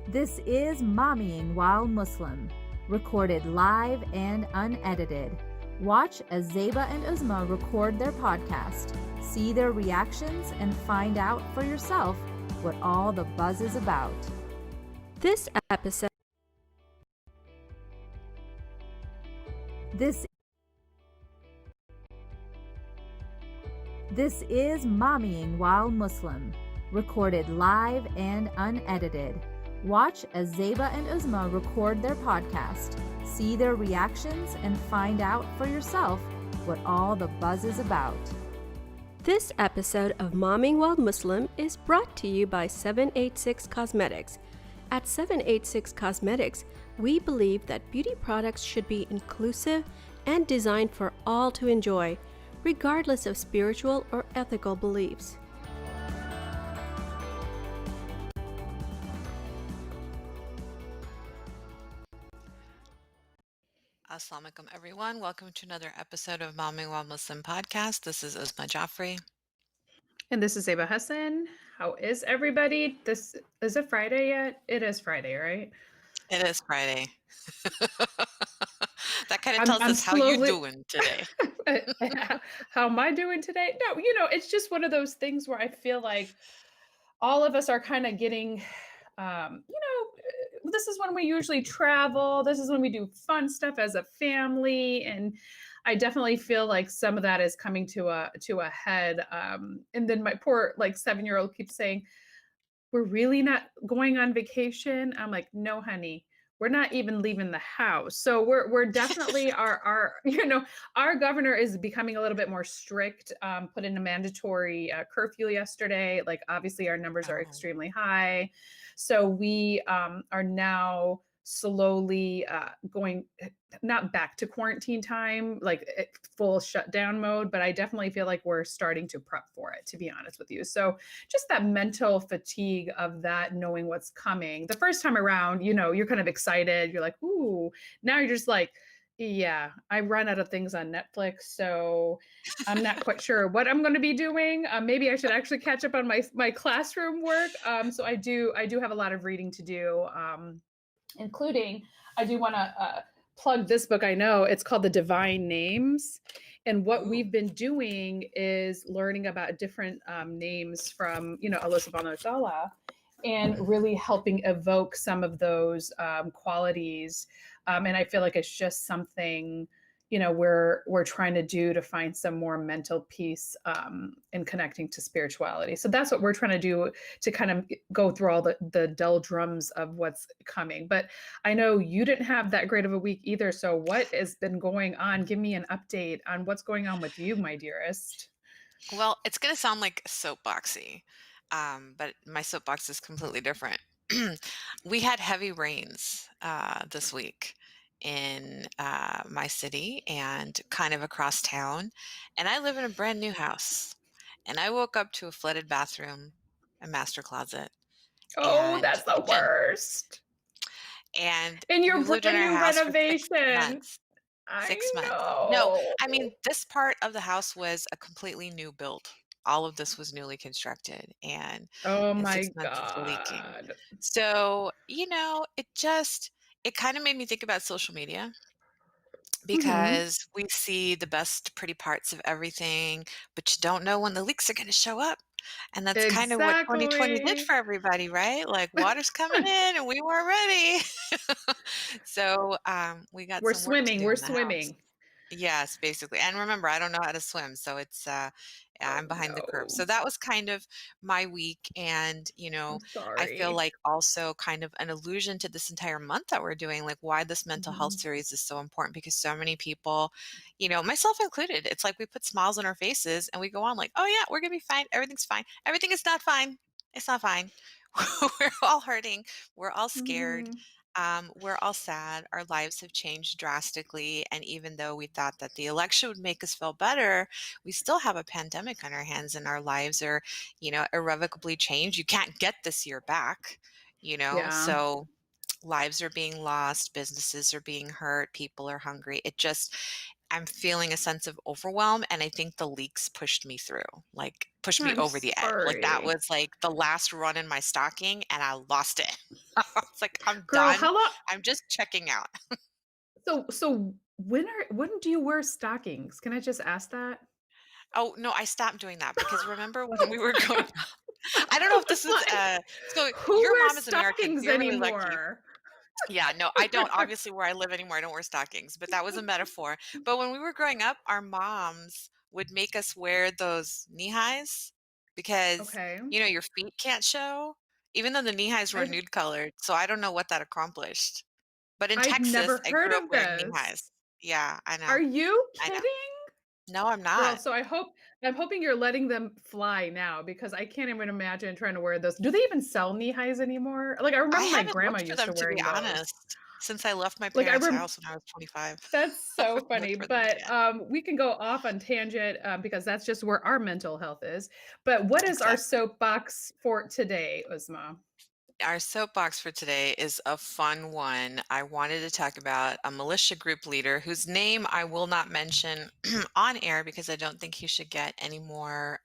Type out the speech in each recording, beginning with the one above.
This is Mommying While Muslim, recorded live and unedited. Watch as Zaiba and Uzma record their podcast, see their reactions, and find out for yourself what all the buzz is about. This is Mommying While Muslim, recorded live and unedited. Watch as Zaiba and Uzma record their podcast, see their reactions, and find out for yourself what all the buzz is about. This episode of Momming While Muslim is brought to you by 786 Cosmetics. At 786 Cosmetics, we believe that beauty products should be inclusive and designed for all to enjoy, regardless of spiritual or ethical beliefs. Assalamu alaikum, everyone. Welcome to another episode of Mommyingwhile Muslim podcast. This is Uzma Jaffrey. And this is Saba Hassan. How is everybody? This is it Friday yet? It is Friday, right? It is Friday. That kind of tells us how you're doing today. How am I doing today? No, it's just one of those things where I feel like all of us are kind of getting, this is when we usually travel. This is when we do fun stuff as a family. And I definitely feel like some of that is coming to a head. And then my poor 7-year-old keeps saying, "We're really not going on vacation." I'm like, "No, honey, we're not even leaving the house." So we're definitely our governor is becoming a little bit more strict. Put in a mandatory curfew yesterday. Like obviously our numbers are extremely high, so we are now slowly going not back to quarantine time, like full shutdown mode, but I definitely feel like we're starting to prep for it, to be honest with you. So just that mental fatigue of that, knowing what's coming. The first time around, you're kind of excited. You're like, ooh, now you're just like, yeah, I run out of things on Netflix, so I'm not quite sure what I'm going to be doing. Maybe I should actually catch up on my classroom work. So I do have a lot of reading to do. Including, I do want to plug this book. I know it's called The Divine Names. And what we've been doing is learning about different names from, Allah subhanahu wa ta'ala, and really helping evoke some of those qualities. And I feel like it's just something, we're trying to do to find some more mental peace in connecting to spirituality. So that's what we're trying to do, to kind of go through all the doldrums of what's coming. But I know you didn't have that great of a week either. So what has been going on? Give me an update on what's going on with you, my dearest. Well, it's going to sound like soapboxy, but my soapbox is completely different. We had heavy rains this week in my city and kind of across town. And I live in a brand new house. And I woke up to a flooded bathroom, a master closet. Oh, that's the worst. And you're lived in our house renovation. for 6 months. I months. know. No, I mean, this part of the house was a completely new build. All of this was newly constructed, and Oh in my 6 months it's leaking. God. So, it kind of made me think about social media, because we see the best pretty parts of everything, but you don't know when the leaks are going to show up. And that's kind of what 2020 did Exactly. for everybody, right? Like water's coming in and we weren't ready. So we got We're some work to swimming. do We're in the house. swimming. Yes, basically. And remember, I don't know how to swim, so it's I'm behind the curve. No. So that was kind of my week. And, I'm I feel sorry. like also kind of an allusion to this entire month that we're doing, like why this mental health series is so important, because so many people, myself included, it's like we put smiles on our faces and we go on like, oh yeah, we're gonna be fine. Everything's fine. Everything is not fine. It's not fine. We're all hurting. We're all scared. We're all sad. Our lives have changed drastically. And even though we thought that the election would make us feel better, we still have a pandemic on our hands, and our lives are, irrevocably changed. You can't get this year back, Yeah. So lives are being lost, businesses are being hurt, people are hungry. I'm feeling a sense of overwhelm, and I think the leaks pushed me through, like, pushed me I'm over the edge. Like, that sorry. was, like, the last run in my stocking, and I lost it. I was like, "I'm Girl, done. how long I'm just checking out." so when do you wear stockings? Can I just ask that? Oh, no, I stopped doing that because remember when we were growing I up. I don't know if this is, was like, so who your wears mom is American, so stockings you're really lucky. anymore? Yeah, no, I don't. Obviously, where I live anymore, I don't wear stockings, but that was a metaphor. But when we were growing up, our moms would make us wear those knee highs because, Okay. your feet can't show, even though the knee highs were I've nude colored. So I don't know what that accomplished. But in I've never Texas, I heard grew up of wearing knee this. highs. Yeah, I know. Are you I know. kidding? No, I'm Girl, not. so I'm hoping you're letting them fly now because I can't even imagine trying to wear those. Do they even sell knee highs anymore? Like, I I remember my haven't grandma looked for used them, to to be wearing those. honest, since I left my Like, I parents' rem house when I was 25. That's I so haven't looked funny, for them but, again. we can go off on tangent, because that's just where our mental health is. But what is our Exactly. soapbox for today, Uzma? Our soapbox for today is a fun one. I wanted to talk about a militia group leader whose name I will not mention on air because I don't think he should get any more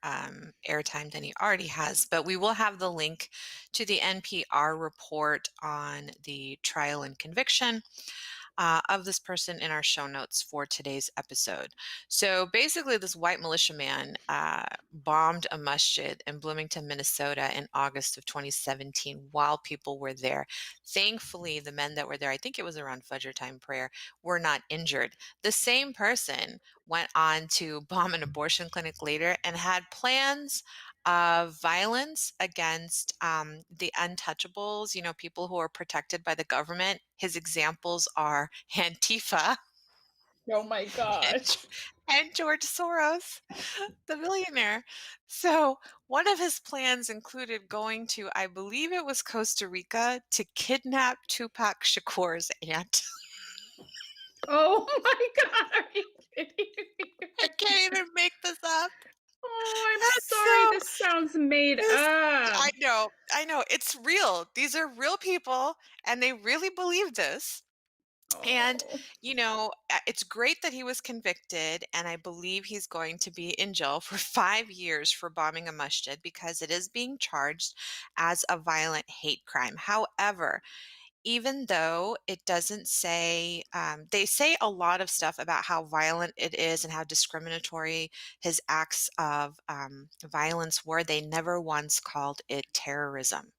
airtime than he already has. But we will have the link to the NPR report on the trial and conviction of this person in our show notes for today's episode. So basically, this white militiaman bombed a masjid in Bloomington, Minnesota in August of 2017 while people were there. Thankfully, the men that were there, I think it was around Fajr time prayer, were not injured. The same person went on to bomb an abortion clinic later and had plans of violence against the untouchables, people who are protected by the government. His examples are Antifa Oh my and, gosh. and George Soros, the billionaire. So, one of his plans included going to, I believe it was Costa Rica, to kidnap Tupac Shakur's aunt. Oh my god, are you kidding me I right can't now? even make this up. Oh, I'm That's sorry, so this sounds made this up. I know, it's real. These are real people, and they really believe this. And, Oh. it's great that he was convicted, and I believe he's going to be in jail for 5 years for bombing a masjid because it is being charged as a violent hate crime. However, even though it doesn't say, they say a lot of stuff about how violent it is and how discriminatory his acts of violence were, they never once called it terrorism.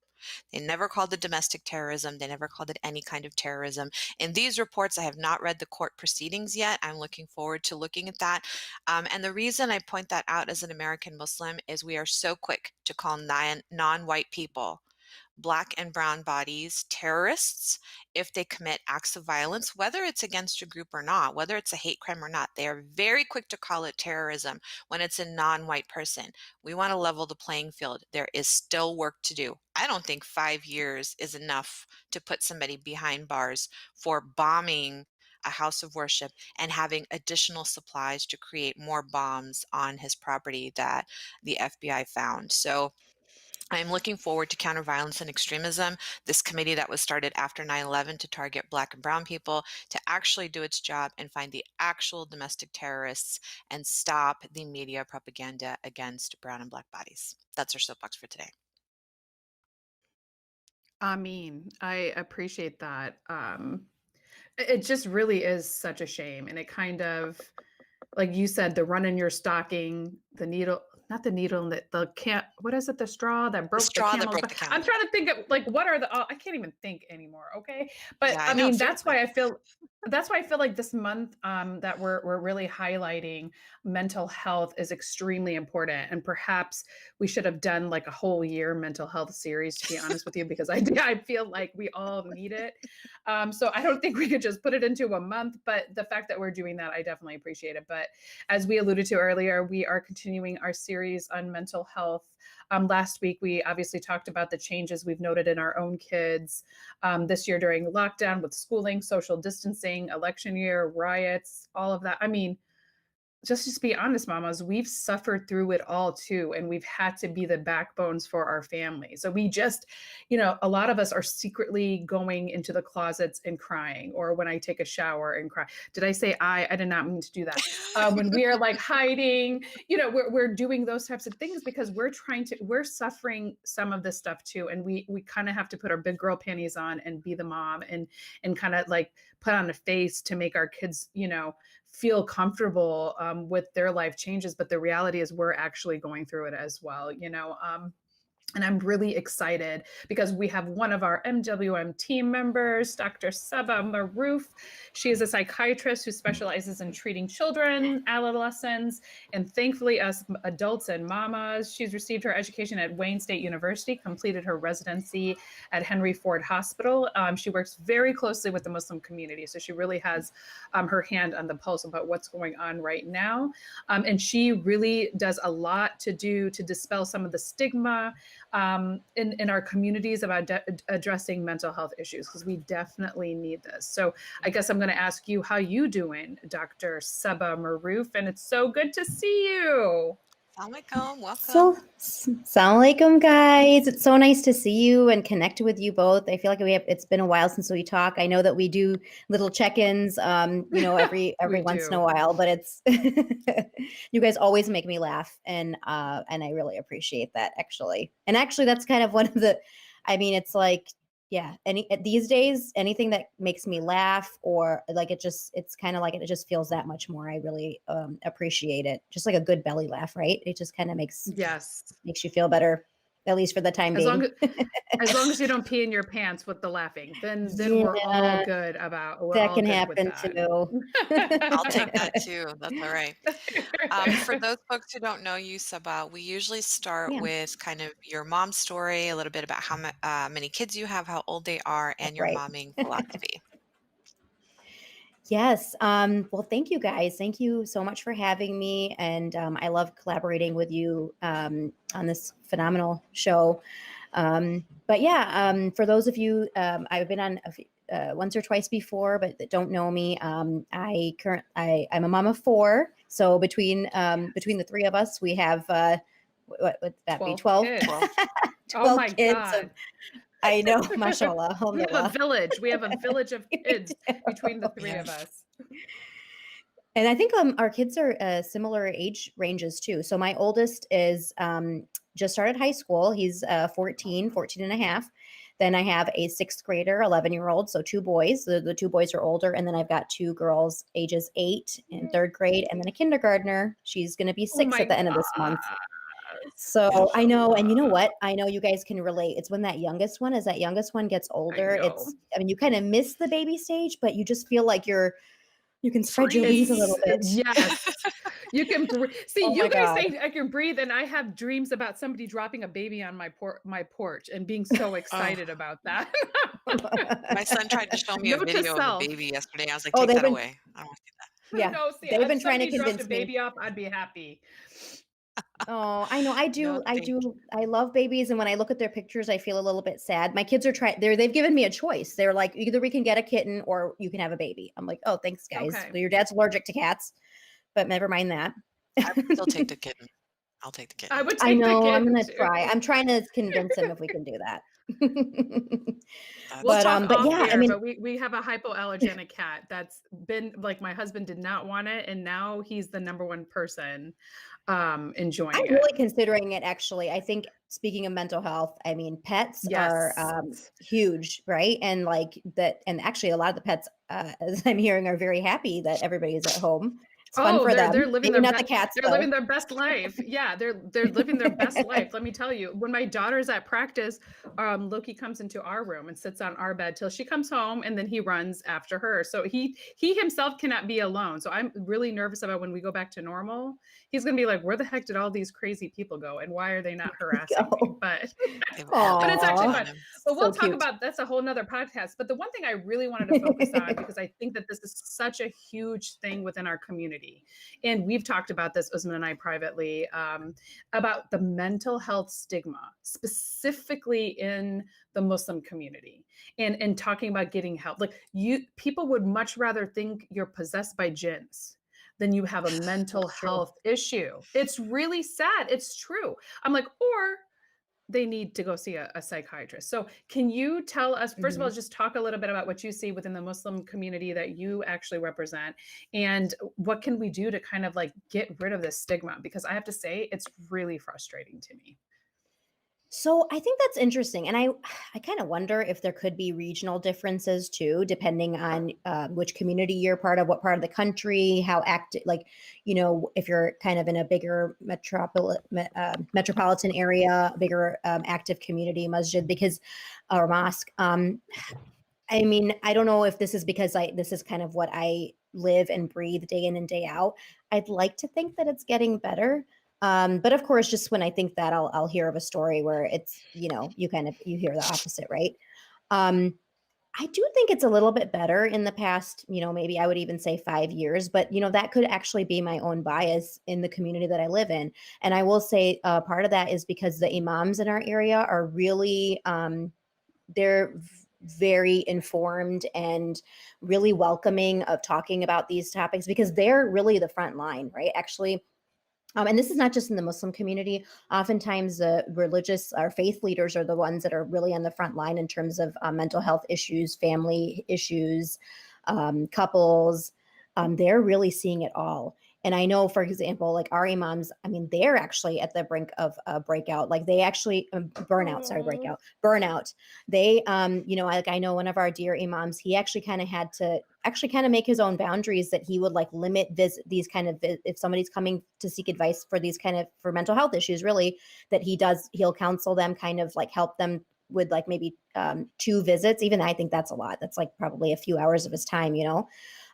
They never called it domestic terrorism. They never called it any kind of terrorism. In these reports, I have not read the court proceedings yet. I'm looking forward to looking at that. And the reason I point that out as an American Muslim is we are so quick to call non-white people, Black and brown bodies, terrorists if they commit acts of violence, whether it's against a group or not, whether it's a hate crime or not. They are very quick to call it terrorism when it's a non-white person. We want to level the playing field. There is still work to do. I don't think 5 years is enough to put somebody behind bars for bombing a house of worship and having additional supplies to create more bombs on his property that the FBI found. So I'm looking forward to counter violence and extremism, this committee that was started after 9/11 to target Black and brown people, to actually do its job and find the actual domestic terrorists and stop the media propaganda against brown and Black bodies. That's our soapbox for today. I mean, I appreciate that. It just really is such a shame, and it kind of like you said, the run in your stocking, the needle, not the needle, and the can't, what is it? The straw that The broke the straw that camel's broke back. the I'm camel's back. trying to think of like what are the I can't even think anymore. Okay. But Yeah, I I know, mean, seriously. that's why I feel like this month that we're really highlighting mental health is extremely important. And perhaps we should have done like a whole year mental health series, to be honest with you, because I feel like we all need it. So I don't think we could just put it into a month, but the fact that we're doing that, I definitely appreciate it. But as we alluded to earlier, we are continuing our series on mental health. Last week, we obviously talked about the changes we've noted in our own kids this year during lockdown with schooling, social distancing, election year, riots, all of that. I mean, just be honest, mamas, we've suffered through it all too. And we've had to be the backbones for our family. So we just, a lot of us are secretly going into the closets and crying, or when I take a shower and cry. Did I say I did not mean to do that. When we are like hiding, we're doing those types of things because we're suffering some of this stuff too. And we kind of have to put our big girl panties on and be the mom and kind of like put on a face to make our kids, feel comfortable with their life changes. But the reality is we're actually going through it as well, and I'm really excited because we have one of our MWM team members, Dr. Saba Maroof. She is a psychiatrist who specializes in treating children, adolescents, and thankfully us adults and mamas. She's received her education at Wayne State University, completed her residency at Henry Ford Hospital. She works very closely with the Muslim community. So she really has her hand on the pulse about what's going on right now. And she really does a lot to dispel some of the stigma in our communities about addressing mental health issues, because we definitely need this. So I guess I'm going to ask you, how you doing, Dr. Saba Maroof? And it's so good to see you. Assalamualaikum, So, welcome. Assalamualaikum, guys. It's so nice to see you and connect with you both. I feel like it's been a while since we talk. I know that we do little check-ins, every once in a while, but it's you guys always make me laugh, and I really appreciate that, actually. And actually, that's kind of one of the, it's like, yeah, these days, anything that makes me laugh or like it's kind of like it just feels that much more. I really appreciate it. Just like a good belly laugh, right? It just kind of makes you feel better, at least for the time being. As long as you don't pee in your pants with the laughing, then we're all good about. That can happen too. I'll take that too. That's all right. For those folks who don't know you, Saba, we usually start with kind of your mom's story, a little bit about how many kids you have, how old they are, and your momming philosophy. Yes. Well, thank you guys. Thank you so much for having me. And I love collaborating with you on this phenomenal show. But yeah, for those of you, I've been on once or twice before, but that don't know me, I'm a mom of 4. So between the 3 of us, we have what would that be? 12? 12 12 my kids. God. I know, mashallah. We have a village of kids between the 3 of us. And I think our kids are similar age ranges too. So my oldest is just started high school. He's 14 and a half. Then I have a 6th grader, 11-year-old. So 2 boys. The 2 boys are older. And then I've got 2 girls, ages 8 in 3rd grade. And then a kindergartner. She's going to be 6 at the end of this month. So I know, and you know what? I know you guys can relate. It's when that youngest one gets older. You kind of miss the baby stage, but you just feel like you can spread your wings a little bit. Yes. You can see, you guys say I can breathe, and I have dreams about somebody dropping a baby on my porch and being so excited about that. My son tried to show me a video of a baby yesterday. I was like, take that away. I don't want to see that. Yeah. No, see, they've been trying to convince me. Baby up, I'd be happy. Oh, I know. I do. I love babies. And when I look at their pictures, I feel a little bit sad. My kids are they've given me a choice. They're like, either we can get a kitten or you can have a baby. I'm like, oh, thanks guys. Okay. Well, your dad's allergic to cats, but never mind that. I would still take the kitten. I'll take the kitten. I would take the kitten. I'm going to try. I'm trying to convince him if we can do that. We'll talk off here, but we have a hypoallergenic cat that's been like, my husband did not want it, and now he's the number 1 person enjoying it. I'm really considering it, actually. I think, speaking of mental health, pets are huge, right? And like that, and actually a lot of the pets, as I'm hearing, are very happy that everybody is at home. It's fun for them. They're living the cats. They're living their best life. Yeah, they're living their best life. Let me tell you, when my daughter's at practice, Loki comes into our room and sits on our bed till she comes home, and then he runs after her. So he himself cannot be alone. So I'm really nervous about when we go back to normal. He's gonna be like, where the heck did all these crazy people go, and why are they not harassing me? But it's actually fun. But we'll talk about, that's a whole nother podcast. But the one thing I really wanted to focus on, because I think that this is such a huge thing within our community, and we've talked about this, Uzma and I, privately, about the mental health stigma, specifically in the Muslim community, and talking about getting help. Like, people would much rather think you're possessed by jinns then you have a mental That's true. health issue. It's really sad. It's true. I'm like, or they need to go see a psychiatrist. So, can you tell us, first of all, Mhm. just talk a little bit about what you see within the Muslim community that you actually represent, and what can we do to kind of like get rid of this stigma? Because I have to say, it's really frustrating to me. So I think that's interesting, and I kind of wonder if there could be regional differences too, depending on which community you're part of, what part of the country, how active, like if you're kind of in a bigger metropolitan area, bigger active community masjid, because or mosque. I mean, I don't know if this is because this is kind of what I live and breathe day in and day out. I'd like to think that it's getting better. But of course, just when I think that I'll hear of a story where it's, you hear the opposite, right? Um, I do think it's a little bit better in the past, maybe I would even say 5 years, but that could actually be my own bias in the community that I live in. And I will say part of that is because the imams in our area are really very informed and really welcoming of talking about these topics because they're really the front line, right? Actually, and this is not just in the Muslim community. Oftentimes, the religious or faith leaders are the ones that are really on the front line in terms of mental health issues, family issues, couples. They're really seeing it all. And I know, for example, like our imams, I mean, they're actually at the brink of a breakout. Like they actually burnout. They, like I know one of our dear imams, he actually kind of had to actually kind of make his own boundaries that he would like limit these kind of if somebody's coming to seek advice for these kind of for mental health issues, really, that he'll counsel them, kind of like help them with like maybe 2 visits. Even I think that's a lot. That's like probably a few hours of his time,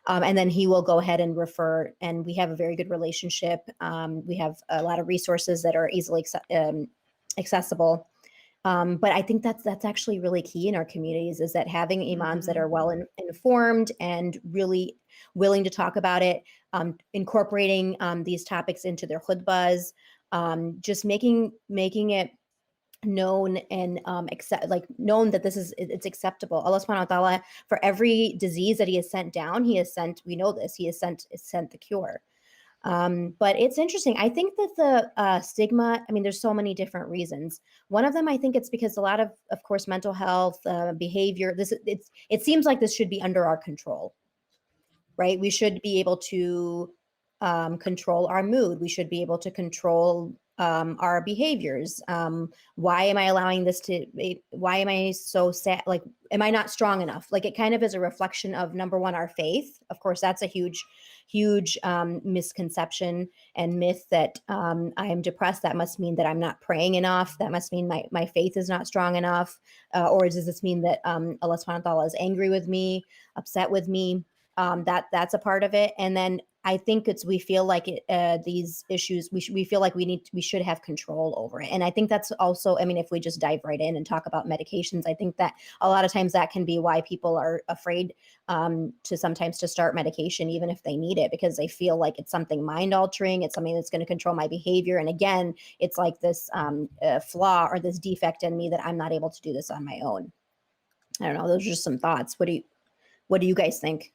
and then he will go ahead and refer, and we have a very good relationship. We have a lot of resources that are easily accessible. But I think that's actually really key in our communities, is that having imams that Mhm. are well informed and really willing to talk about it, incorporating these topics into their khutbahs, just making it known and known that it's acceptable. Allah subhanahu wa ta'ala, for every disease that he has sent down, we know this, he has sent the cure. But it's interesting. I think that the stigma, I mean, there's so many different reasons. One of them, I think it's because a lot of course, mental health, behavior, it seems like this should be under our control, right? We should be able to control our mood. We should be able to control our behaviors. Why am I allowing this why am I so sad? Like, am I not strong enough? Like, it kind of is a reflection of, number one, our faith. Of course, that's a huge misconception and myth that I am depressed. That must mean that I'm not praying enough. That must mean my faith is not strong enough. Or does this mean that Allah subhanahu wa ta'ala is angry with me, upset with me? That's a part of it. And then I think we feel like these issues, we feel like we should have control over it. And I think that's also, I mean, if we just dive right in and talk about medications, I think that a lot of times that can be why people are afraid to start medication, even if they need it, because they feel like it's something mind altering. It's something that's going to control my behavior. And again, it's like this flaw or this defect in me that I'm not able to do this on my own. I don't know. Those are just some thoughts. What do you guys think?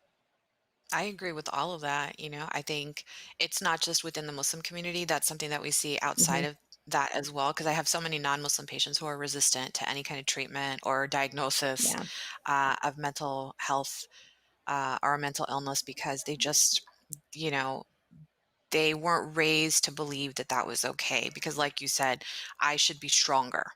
I agree with all of that. I think it's not just within the Muslim community. That's something that we see outside Hmm. of that as well. Because I have so many non-Muslim patients who are resistant to any kind of treatment or diagnosis Yeah. of mental health or a mental illness because you know, they weren't raised to believe that that was okay. Because, like you said, I should be stronger.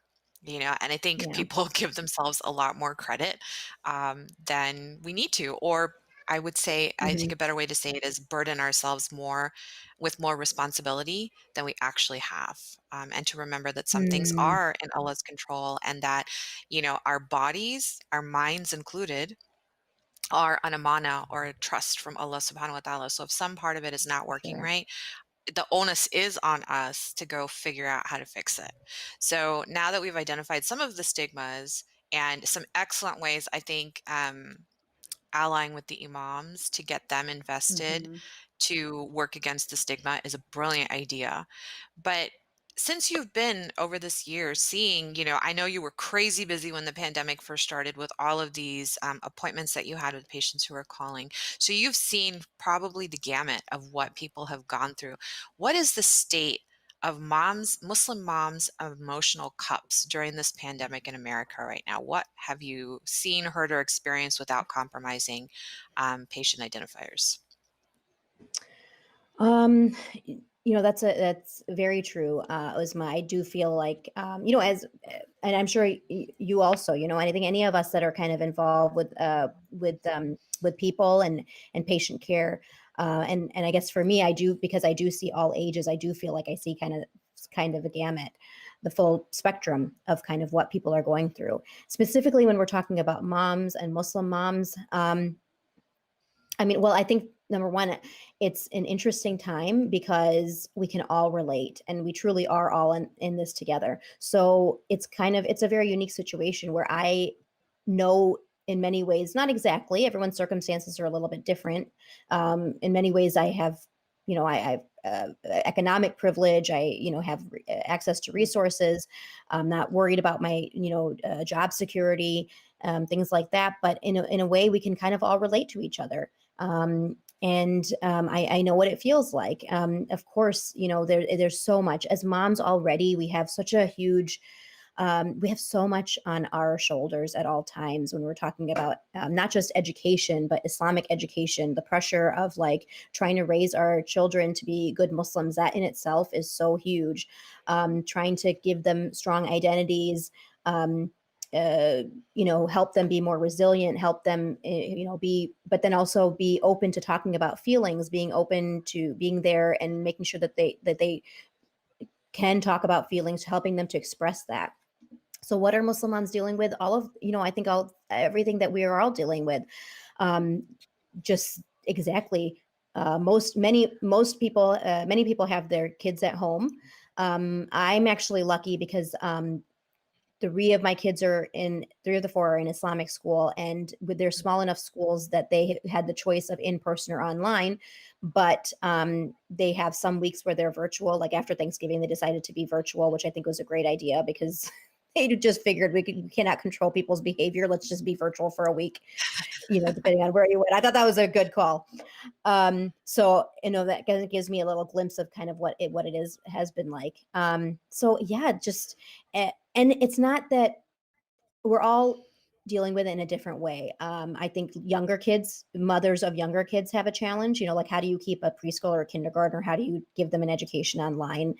And I think Yeah. people give themselves a lot more credit than we need to. Or I would say, I think Hmm. a better way to say it is burden ourselves more with more responsibility than we actually have. And to remember that some things Mm, are in Allah's control and that, our bodies, our minds included, are an amana or a trust from Allah subhanahu wa ta'ala. So if some part of it is not working sure. right, the onus is on us to go figure out how to fix it. So now that we've identified some of the stigmas and some excellent ways, I think allying with the imams to get them invested Mhm. to work against the stigma is a brilliant idea. But Since you've been over this year seeing, I know you were crazy busy when the pandemic first started with all of these appointments that you had with patients who are calling. So you've seen probably the gamut of what people have gone through. What is the state of Muslim moms' emotional cups during this pandemic in America right now? What have you seen, heard, or experienced without compromising patient identifiers? Um, that's very true, Uzma. I do feel like, and I'm sure you also, anything, any of us that are kind of involved with people and patient care, and I guess for me, I do, because I do see all ages. I do feel like I see kind of a gamut, the full spectrum of kind of what people are going through. Specifically, when we're talking about moms and Muslim moms. Well, I think number one, it's an interesting time because we can all relate and we truly are all in this together. So it's a very unique situation where I know in many ways, not exactly, everyone's circumstances are a little bit different. In many ways, I have, I have economic privilege. I, have access to resources. I'm not worried about my, job security, things like that. But in a way, we can kind of all relate to each other. I know what it feels like. Of course, there's so much. As moms already, we have such a huge, we have so much on our shoulders at all times when we're talking about not just education, but Islamic education, the pressure of like trying to raise our children to be good Muslims. That in itself is so huge. Trying to give them strong identities, help them be more resilient, help them, but then also be open to talking about feelings, being open to being there and making sure that they can talk about feelings, helping them to express that. So what are Muslim moms dealing with? All of, I think everything that we are all dealing with. Just exactly. Most people, many people have their kids at home. I'm actually lucky because three of the four are in Islamic school, and they're small enough schools that they had the choice of in person or online. But they have some weeks where they're virtual. Like after Thanksgiving, they decided to be virtual, which I think was a great idea because they just figured we cannot control people's behavior. Let's just be virtual for a week, depending on where you went. I thought that was a good call. So, that kind of gives me a little glimpse of kind of what it has been like. So yeah, just, and it's not that we're all dealing with it in a different way. I think mothers of younger kids have a challenge, like how do you keep a preschool or a kindergartner? How do you give them an education online?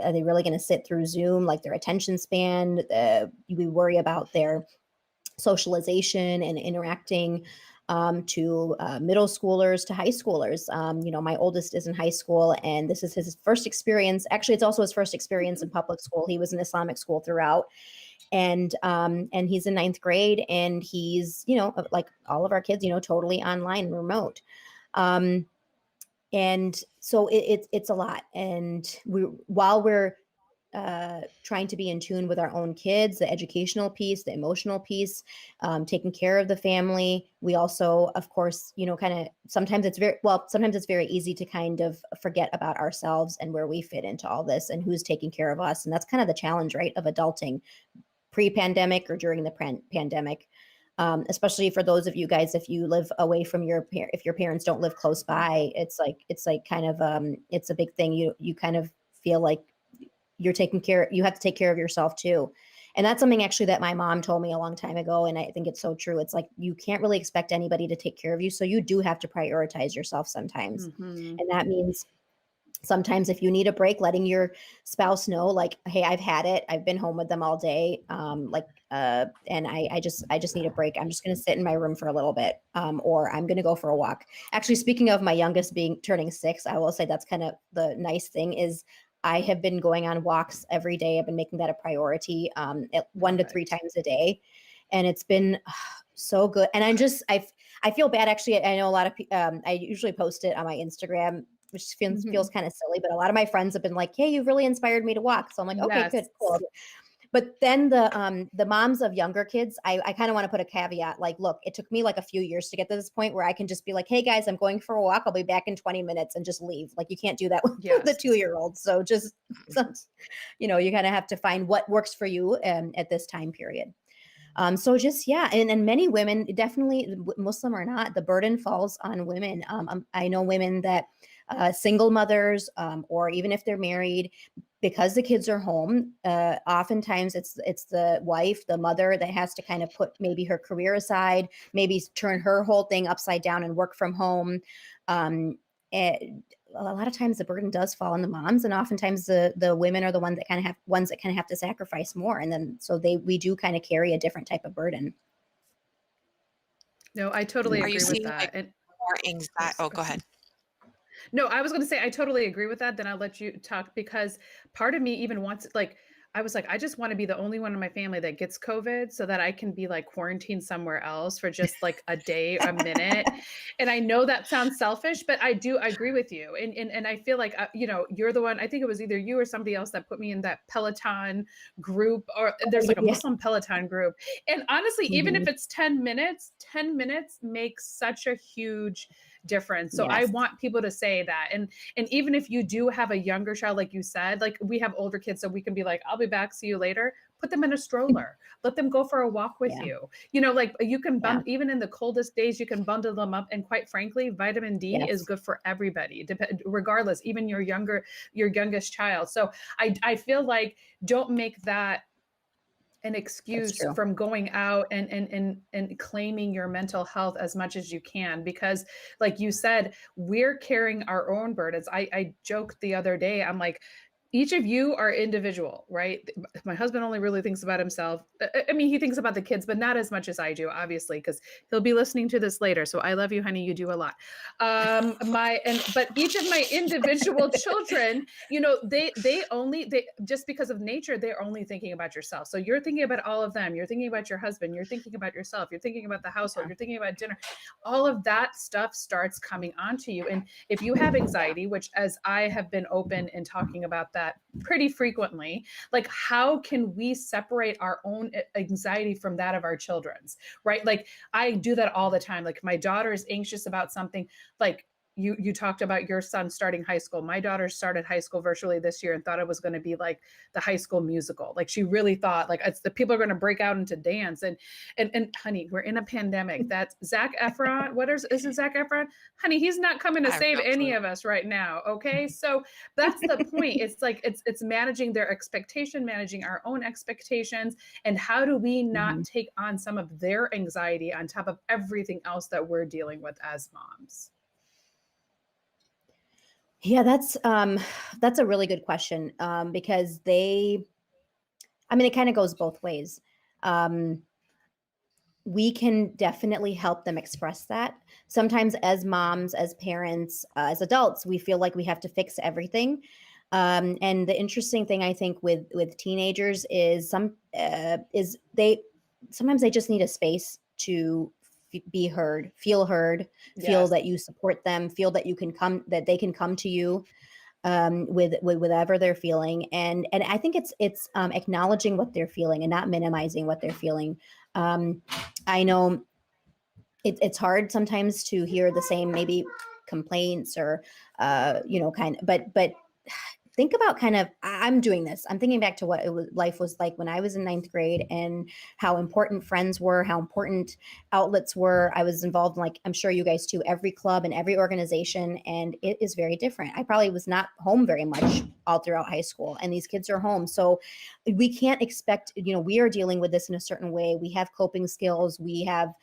Are they really going to sit through Zoom, like their attention span? We worry about their socialization and interacting, to middle schoolers to high schoolers. My oldest is in high school, and this is his first experience. Actually, it's also his first experience in public school. He was in Islamic school throughout. And he's in ninth grade, and he's, like all of our kids, totally online and remote. And so it's a lot. And while we're trying to be in tune with our own kids, the educational piece, the emotional piece, taking care of the family. We also, of course, sometimes it's very easy to kind of forget about ourselves and where we fit into all this and who's taking care of us. And that's kind of the challenge, right, of adulting pre-pandemic or during the pandemic. Especially for those of you guys, if you live away from if your parents don't live close by, it's like kind of, it's a big thing. You kind of feel like you have to take care of yourself too. And that's something actually that my mom told me a long time ago. And I think it's so true. It's like, you can't really expect anybody to take care of you. So you do have to prioritize yourself sometimes. Mm-hmm. And that means sometimes if you need a break, letting your spouse know, like, hey, I've had it. I've been home with them all day. And I just need a break. I'm just going to sit in my room for a little bit. Or I'm going to go for a walk. Actually, speaking of my youngest turning 6, I will say that's kind of the nice thing is I have been going on walks every day. I've been making that a priority, at 1 to 3 times a day. And it's been so good. And I feel bad. Actually, I know a lot of I usually post it on my Instagram, which feels kind of silly, but a lot of my friends have been like, hey, you've really inspired me to walk. So I'm like, okay, Yes. good, cool. But then the moms of younger kids, I kind of want to put a caveat, like, look, it took me like a few years to get to this point where I can just be like, hey guys, I'm going for a walk. I'll be back in 20 minutes and just leave. Like, you can't do that with the Yes. 2-year-old. So just, you know, you kind of have to find what works for you at this time period. So just, yeah. And many women, definitely Muslim or not, the burden falls on women. I know women that single mothers, or even if they're married, because the kids are home, oftentimes it's the wife, the mother, that has to kind of put maybe her career aside, maybe turn her whole thing upside down and work from home. A lot of times the burden does fall on the moms, and oftentimes the women are the ones that kind of have to sacrifice more, and then so we do kind of carry a different type of burden. No, I totally Are you agree with seeing that. like more anxiety? Oh, go ahead. No, I was going to say I totally agree with that. Then I'll let you talk, because part of me even wants, like, I was like, I just want to be the only one in my family that gets COVID so that I can be like quarantined somewhere else for just like a day, a minute. And I know that sounds selfish, but I agree with you. And I feel like, you know, you're the one, I think it was either you or somebody else that put me in that Peloton group, or there's like a Yeah. Muslim Peloton group. And honestly, even if it's 10 minutes makes such a huge difference. So I Yes. want people to say that. And even if you do have a younger child, like you said, like we have older kids, so we can be like, I'll be back, see you later. Put them in a stroller. Let them go for a walk with Yeah. you. You know, like you can Yeah. even in the coldest days, you can bundle them up. And quite frankly, vitamin D is Yes. good for everybody, regardless, even your youngest child. So I feel like don't make that an excuse true. from going out and claiming your mental health as much as you can, because like you said, we're carrying our own burdens. I joked the other day, I'm like, each of you are individual, right? My husband only really thinks about himself. I mean, he thinks about the kids, but not as much as I do, obviously, because he'll be listening to this later. So I love you, honey. You do a lot. But each of my individual children, you know, they just because of nature, they're only thinking about yourself. So you're thinking about all of them. You're thinking about your husband. You're thinking about yourself. You're thinking about the household. You're thinking about dinner. All of that stuff starts coming onto you. And if you have anxiety, which as I have been open in talking about that pretty frequently, like how can we separate our own anxiety from that of our children's, right? Like I do that all the time. Like my daughter is anxious about something, like you talked about your son starting high school. My daughter started high school virtually this year and thought it was going to be like the High School Musical. Like she really thought like it's the people are going to break out into dance. And honey, we're in a pandemic. That's Zac Efron. Is it Zac Efron? Honey, he's not coming to save any of us right now. Okay. So that's the point. It's like, it's managing their expectation, managing our own expectations. And how do we not take on some of their anxiety on top of everything else that we're dealing with as moms? Yeah, that's a really good question, because it kind of goes both ways. We can definitely help them express that. Sometimes as moms, as parents, as adults, we feel like we have to fix everything. And the interesting thing I think with teenagers is sometimes they just need a space to be heard, feel Yes. that you support them, feel that that they can come to you with whatever they're feeling. And I think it's acknowledging what they're feeling and not minimizing what they're feeling. I know it's hard sometimes to hear the same maybe complaints or but think about I'm doing this. I'm thinking back to what life was like when I was in 9th grade and how important friends were, how important outlets were. I was involved in, like, I'm sure you guys too, every club and every organization, and it is very different. I probably was not home very much all throughout high school, and these kids are home. So we can't expect, we are dealing with this in a certain way. We have coping skills. We have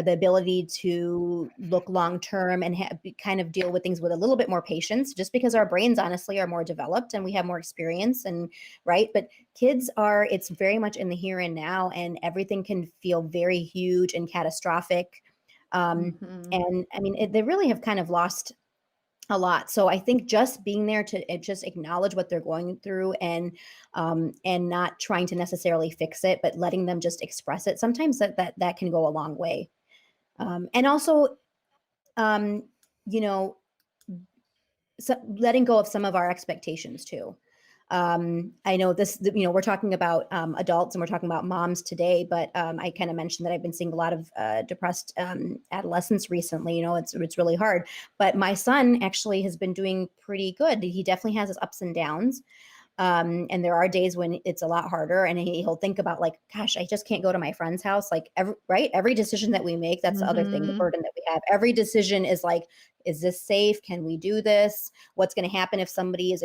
the ability to look long term and kind of deal with things with a little bit more patience, just because our brains honestly are more developed and we have more experience, and right. But kids it's very much in the here and now, and everything can feel very huge and catastrophic. And I mean, they really have kind of lost a lot. So I think just being there to just acknowledge what they're going through, and not trying to necessarily fix it, but letting them just express it. Sometimes that can go a long way. And also, so letting go of some of our expectations too. I know this, we're talking about adults and we're talking about moms today, but I kind of mentioned that I've been seeing a lot of depressed adolescents recently. It's really hard. But my son actually has been doing pretty good. He definitely has his ups and downs. And there are days when it's a lot harder, and he'll think about like, gosh, I just can't go to my friend's house. Like every decision that we make, that's the other thing, the burden that we have. Every decision is like, is this safe? Can we do this? What's going to happen if somebody is,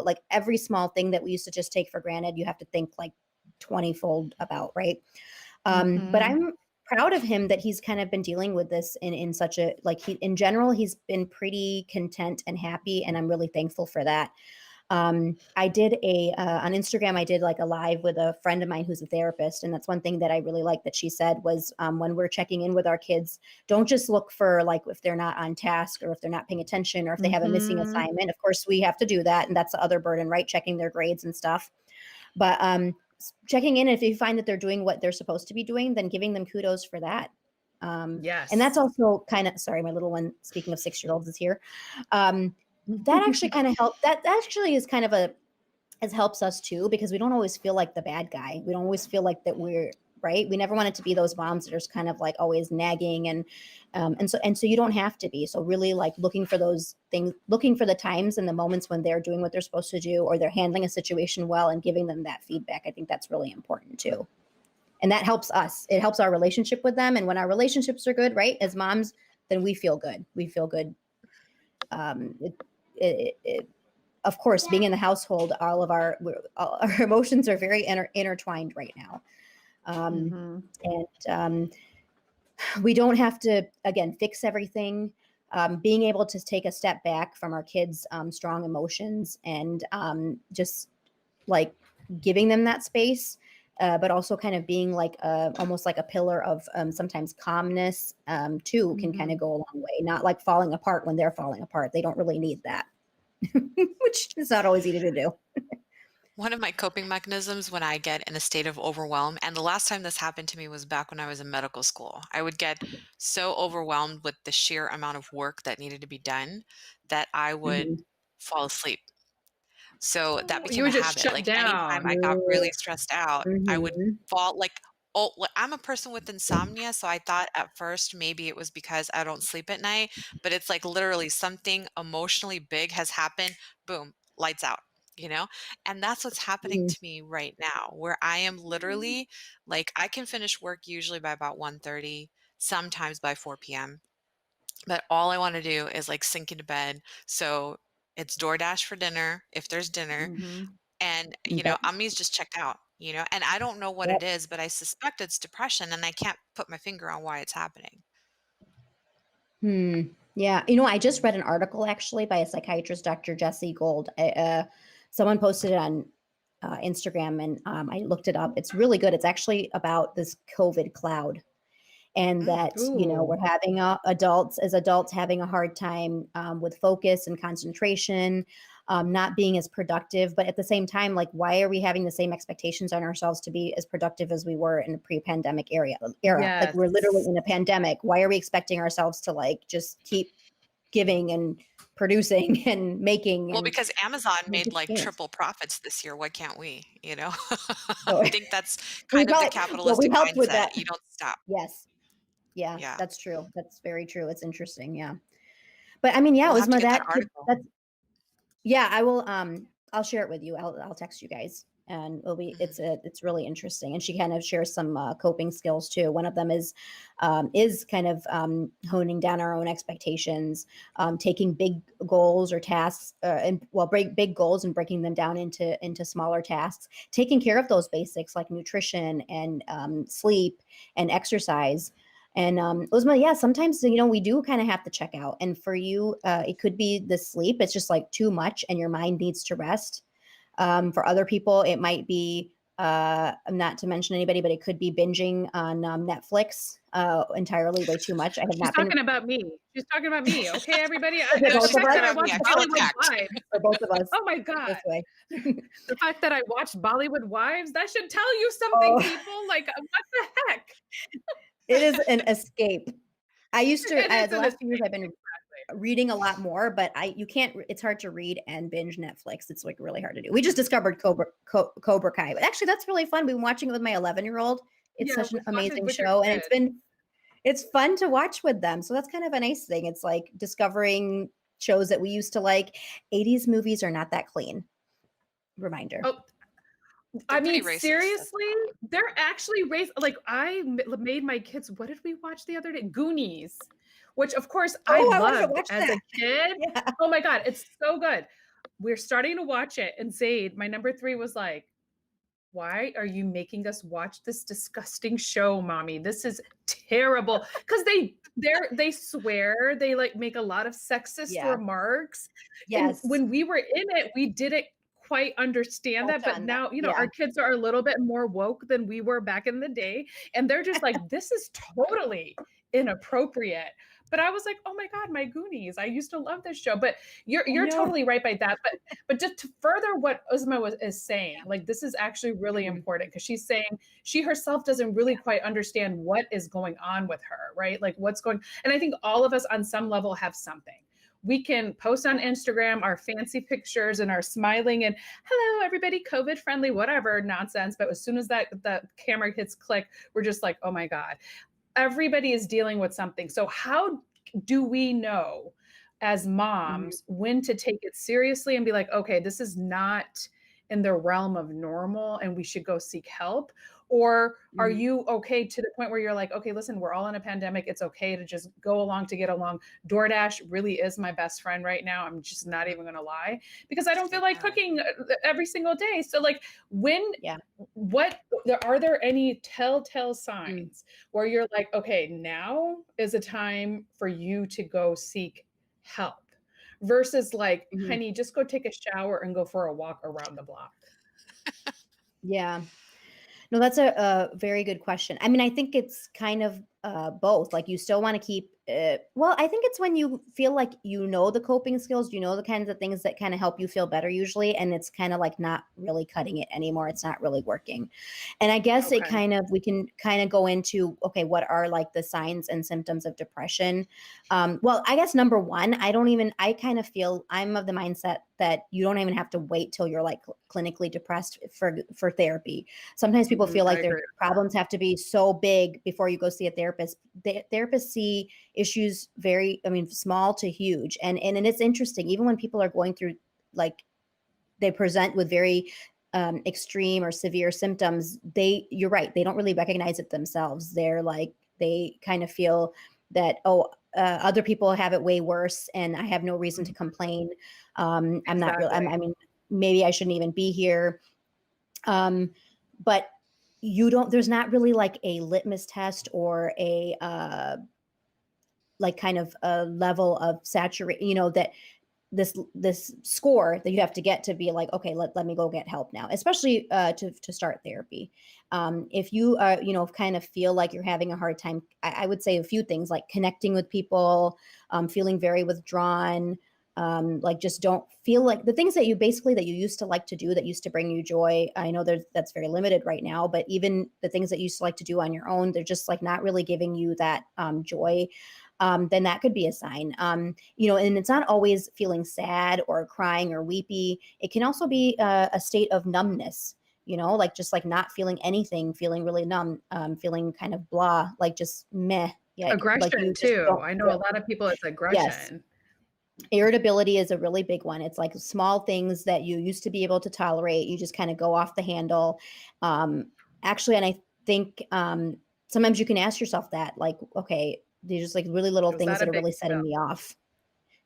like every small thing that we used to just take for granted, you have to think like 20-fold about, right? But I'm proud of him that he's kind of been dealing with this in such a, like, in general, he's been pretty content and happy, and I'm really thankful for that. I did on Instagram, I did like a live with a friend of mine who's a therapist. And that's one thing that I really like that she said was, when we're checking in with our kids, don't just look for like, if they're not on task or if they're not paying attention or if they have a missing assignment. Of course we have to do that. And that's the other burden, right? Checking their grades and stuff. But, checking in, if you find that they're doing what they're supposed to be doing, then giving them kudos for that. Yes. And that's also kind of, sorry, my little one, speaking of 6-year-olds, is here. That actually kind of helped. That actually is kind of it helps us too, because we don't always feel like the bad guy. We don't always feel like that we're right. We never wanted to be those moms that are kind of like always nagging and so you don't have to be. So really like looking for those things, looking for the times and the moments when they're doing what they're supposed to do, or they're handling a situation well, and giving them that feedback. I think that's really important too. And that helps us. It helps our relationship with them. And when our relationships are good, right, as moms, then we feel good. We feel good. Of course, being in the household, all our emotions are very intertwined right now. And we don't have to, again, fix everything. Being able to take a step back from our kids' strong emotions and just like giving them that space, but also kind of being like almost like a pillar of sometimes calmness too, can kind of go a long way. Not like falling apart when they're falling apart. They don't really need that, which is not always easy to do. One of my coping mechanisms when I get in a state of overwhelm, and the last time this happened to me was back when I was in medical school. I would get so overwhelmed with the sheer amount of work that needed to be done that I would fall asleep. So that You became a would just habit. shut Like anytime down. I got really stressed out, I would fall like, oh, I'm a person with insomnia. So I thought at first maybe it was because I don't sleep at night, but it's like literally something emotionally big has happened. Boom, lights out, you know? And that's what's happening to me right now, where I am literally like, I can finish work usually by about 1:30, sometimes by 4 p.m. But all I want to do is like sink into bed. So it's DoorDash for dinner, if there's dinner. And, Yep. Ammy's just checked out, and I don't know what Yep. it is, but I suspect it's depression and I can't put my finger on why it's happening. Yeah. I just read an article actually by a psychiatrist, Dr. Jesse Gold. Someone posted it on Instagram, and I looked it up. It's really good. It's actually about this COVID cloud. And that, we're having adults having a hard time with focus and concentration, not being as productive. But at the same time, like, why are we having the same expectations on ourselves to be as productive as we were in the pre-pandemic era? Yes. Like, we're literally in a pandemic. Why are we expecting ourselves to like just keep giving and producing and making? Well, because Amazon made like triple profits this year. Why can't we, I think that's kind of the capitalistic we helped mindset. with that. You don't stop. Yes. Yeah, Yeah. that's true. That's very true. It's interesting. Yeah. But I mean, yeah, We'll have to Uzma, get that article. yeah, I will. I'll share it with you. I'll text you guys, and it'll be. It's really interesting. And she kind of shares some coping skills too. One of them is kind of honing down our own expectations, taking big goals or tasks, break big goals and breaking them down into smaller tasks. Taking care of those basics like nutrition and sleep and exercise. And Uzma, yeah, sometimes, we do kind of have to check out. And for you, it could be the sleep. It's just like too much and your mind needs to rest. For other people, it might be, not to mention anybody, but it could be binging on Netflix entirely way too much. She's talking about me. She's talking about me. Okay, everybody. No, she's The fact talking that I about me. watch I feel Bollywood attacked. Wives. For both of us. Oh my God. This way. The fact that I watched Bollywood Wives, that should tell you something, people. Like, what the heck? It is an escape. I used to, It is the an last few years escape, I've been, exactly. reading a lot more, but you can't, it's hard to read and binge Netflix. It's like really hard to do. We just discovered Cobra Kai. But actually that's really fun. We've been watching it with my 11-year-old. It's such an amazing show, and it's fun to watch with them. So that's kind of a nice thing. It's like discovering shows that we used to like. 80s movies are not that clean. Reminder. Oh, I mean, seriously, they're actually racist. Like I made my kids, what did we watch the other day? Goonies, which of course I loved as a kid. Yeah. Oh my God, it's so good. We're starting to watch it. And Zaid, my number 3, was like, why are you making us watch this disgusting show, Mommy? This is terrible. Because they swear, they like make a lot of sexist remarks. Yes. And when we were in it, we didn't quite understand that. But now, you know, our kids are a little bit more woke than we were back in the day. And they're just like, this is totally inappropriate. But I was like, oh my God, my Goonies. I used to love this show. But you're totally right by that. But just to further what Uzma is saying, like this is actually really important, because she's saying she herself doesn't really quite understand what is going on with her, right? Like what's going, and I think all of us on some level have something. We can post on Instagram our fancy pictures and our smiling and hello, everybody, COVID friendly, whatever nonsense. But as soon as that camera hits click, we're just like, oh my God. Everybody is dealing with something. So how do we know as moms when to take it seriously and be like, okay, this is not in the realm of normal and we should go seek help? Or are you okay to the point where you're like, okay, listen, we're all in a pandemic. It's okay to just go along to get along. DoorDash really is my best friend right now. I'm just not even going to lie, because I don't feel like cooking every single day. So like are there any telltale signs where you're like, okay, now is a time for you to go seek help, versus like, honey, just go take a shower and go for a walk around the block? Yeah. No, that's a very good question. I mean, I think it's kind of both. Like you still want to keep, well, I think it's when you feel like you know the coping skills, you know the kinds of things that kind of help you feel better usually, and it's kind of like not really cutting it anymore. It's not really working. And I guess we can kind of go into, okay, what are like the signs and symptoms of depression? Well, I guess number one, I kind of feel I'm of the mindset that you don't even have to wait till you're like clinically depressed for therapy. Sometimes people feel like their problems have to be so big before you go see a therapist. The therapists see issues small to huge. And it's interesting, even when people are going through, like they present with very extreme or severe symptoms, you're right, they don't really recognize it themselves. They're like, they kind of feel that, other people have it way worse and I have no reason to complain. I'm not really, I mean, maybe I shouldn't even be here. But there's not really like a litmus test or a like kind of a level of saturation, that this score that you have to get to be like, okay, let me go get help now, especially to start therapy. If you kind of feel like you're having a hard time, I would say a few things, like connecting with people, feeling very withdrawn, like just don't feel like the things that you used to like to do, that used to bring you joy. I know that's very limited right now, but even the things that you used to like to do on your own, they're just like not really giving you that joy. Then that could be a sign. And it's not always feeling sad or crying or weepy. It can also be a state of numbness, like just like not feeling anything, feeling really numb, feeling kind of blah, like just meh. Yeah, aggression like too. I know a lot of people, it's aggression. Yes. Irritability is a really big one. It's like small things that you used to be able to tolerate, you just kind of go off the handle. Actually, and I think sometimes you can ask yourself that, like, okay, they're just like really little things that are really setting me off.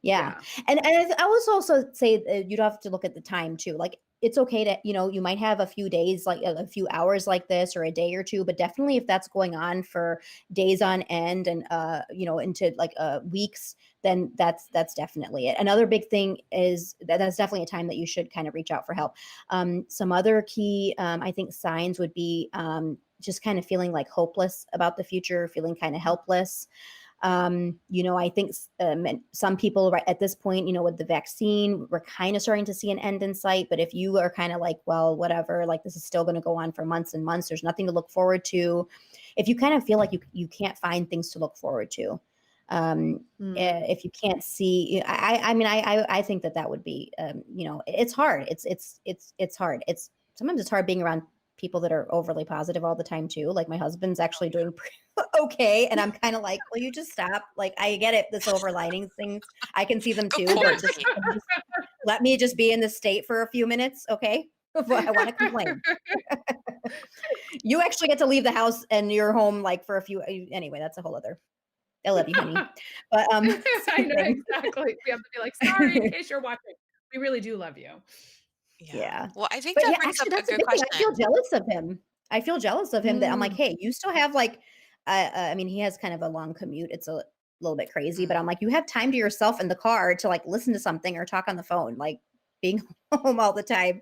Yeah. And I would also say you'd have to look at the time too. Like it's okay to, you might have a few days, like a few hours like this, or a day or two, but definitely if that's going on for days on end and, into like weeks, then that's definitely it. Another big thing is that's definitely a time that you should kind of reach out for help. Some other key, I think signs would be, just kind of feeling like hopeless about the future, feeling kind of helpless. I think some people right at this point, with the vaccine, we're kind of starting to see an end in sight. But if you are kind of like, well, whatever, like this is still going to go on for months and months, there's nothing to look forward to. If you kind of feel like you can't find things to look forward to, If you can't see, I mean, I think that would be, it's hard. It's hard. Sometimes it's hard being around people that are overly positive all the time too. Like my husband's actually doing okay. And I'm kind of like, will you just stop? Like, I get it. The silver linings things, I can see them too, but just let me just be in this state for a few minutes. Okay. I want to complain. You actually get to leave the house and you're home like for a few, anyway, that's a whole other, I love you, honey. But I know exactly. We have to be like, sorry, in case you're watching. We really do love you. Yeah. Well, I think But that yeah, brings actually, up a that's a good good thing. question. I feel jealous of him that I'm like, hey, you still have like, I mean, he has kind of a long commute. It's a little bit crazy, but I'm like, you have time to yourself in the car to like listen to something or talk on the phone, like being home all the time.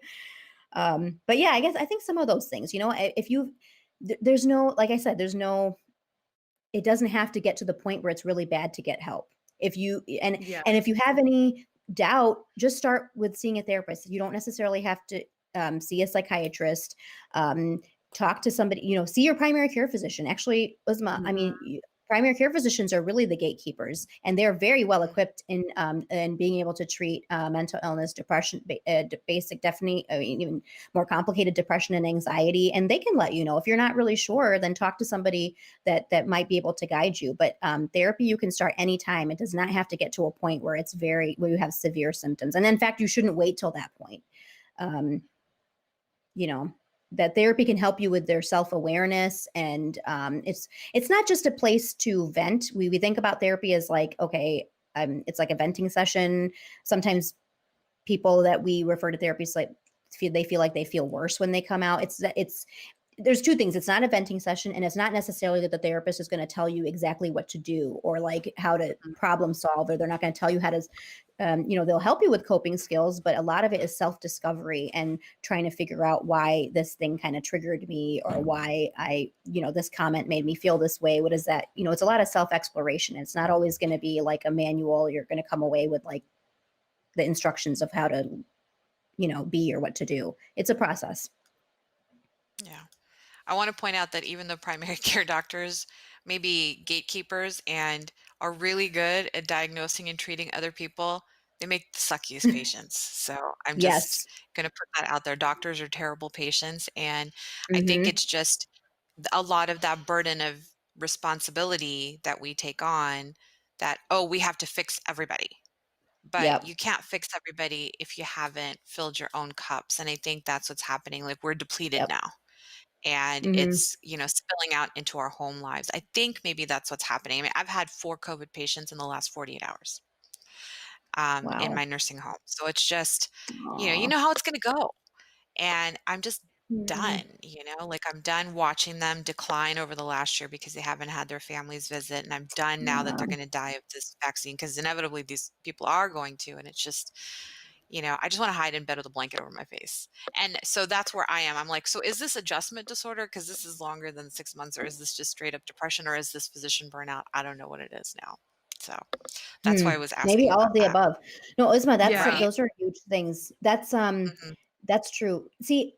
But yeah, I think some of those things, if there's no, like I said, it doesn't have to get to the point where it's really bad to get help. If you, and if you have any doubt, just start with seeing a therapist. You don't necessarily have to see a psychiatrist, talk to somebody, see your primary care physician. Actually, Uzma, I mean, primary care physicians are really the gatekeepers, and they're very well equipped in being able to treat mental illness, depression, basic, definitely, even more complicated depression and anxiety. And they can let you know if you're not really sure. Then talk to somebody that might be able to guide you. But therapy you can start anytime. It does not have to get to a point where where you have severe symptoms. And in fact, you shouldn't wait till that point. That therapy can help you with their self-awareness, and it's not just a place to vent. We think about therapy as like, okay, it's like a venting session. Sometimes people that we refer to therapists like feel like they feel worse when they come out. There's two things. It's not a venting session, and it's not necessarily that the therapist is going to tell you exactly what to do or like how to problem solve, or they're not going to tell you how to, they'll help you with coping skills, but a lot of it is self-discovery and trying to figure out why this thing kind of triggered me, or why this comment made me feel this way. What is that? It's a lot of self-exploration. It's not always going to be like a manual. You're going to come away with like the instructions of how to, be or what to do. It's a process. Yeah. I want to point out that even the primary care doctors may be gatekeepers and are really good at diagnosing and treating other people. They make the suckiest patients. So I'm just going to put that out there. Doctors are terrible patients. And I think it's just a lot of that burden of responsibility that we take on that, we have to fix everybody. But you can't fix everybody if you haven't filled your own cups. And I think that's what's happening. Like, we're depleted now. And it's, spilling out into our home lives. I think maybe that's what's happening. I mean, I've had 4 COVID patients in the last 48 hours in my nursing home. So it's just, you know how it's going to go. And I'm just done, like I'm done watching them decline over the last year because they haven't had their families visit. And I'm done now that they're going to die of this vaccine, because inevitably these people are going to. And it's just, I just want to hide in bed with a blanket over my face. And so that's where I am. I'm like, so is this adjustment disorder? Because this is longer than 6 months, or is this just straight up depression, or is this physician burnout? I don't know what it is now. So that's why I was asking. Maybe all of the that. above. No, Uzma, those are huge things. That's true. See,